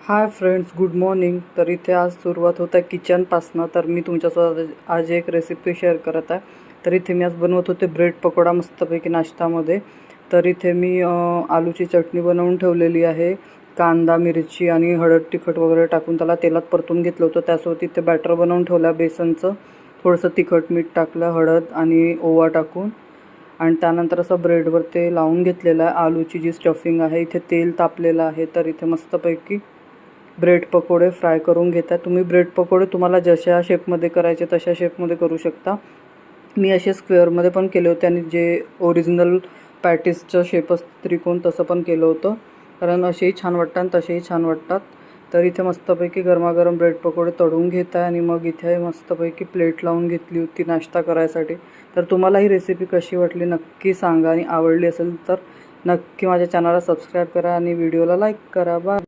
Hi friends, good morning. तर इथे आज सुरुवात होत आहे किचनपासनं. तर मी तुमच्यासोबत आज एक रेसिपी शेअर करत आहे. तर इथे मी आज बनवत होते ब्रेड पकोडा मस्तपैकी नाश्त्यामध्ये. तर इथे मी आलूची चटणी बनवून ठेवलेली आहे. कांदा, मिरची आणि हळद तिखट वगैरे टाकून त्याला तेलात परतून घेतलं होतं. त्यासोबत इथे बॅटर बनवून ठेवलं बेसनचं. थोडंसं तिखट मीठ टाकलं, हळद आणि ओवा टाकून, आणि त्यानंतर असं ब्रेडवर ते लावून घेतलेलं आहे. आलूची जी स्टफिंग आहे, इथे तेल तापलेलं आहे. तर इथे मस्तपैकी ब्रेड पकोडे फ्राय करून घेता. तुम्ही ब्रेड पकोडे तुम्हाला जशा शेपमध्ये करायचे तशा शेपमध्ये करू शकता. मी असे स्क्वेअरमध्ये पण केले होते आणि जे ओरिजिनल पॅटीसचं शेप असतं त्रिकोण तसं पण केलं होतं, कारण असेही छान वाटतात आणि तसेही छान वाटतात. तर इथे मस्तपैकी गरमागरम ब्रेड पकोडे तळून घेत आहे आणि मग इथे मस्तपैकी प्लेट लावून घेतली होती नाश्ता करायसाठी. तर तुम्हाला ही रेसिपी कशी वाटली नक्की सांगा, आणि आवडली असेल तर नक्की माझ्या चॅनलला सबस्क्राईब करा आणि व्हिडिओला लाईक करा. बाय.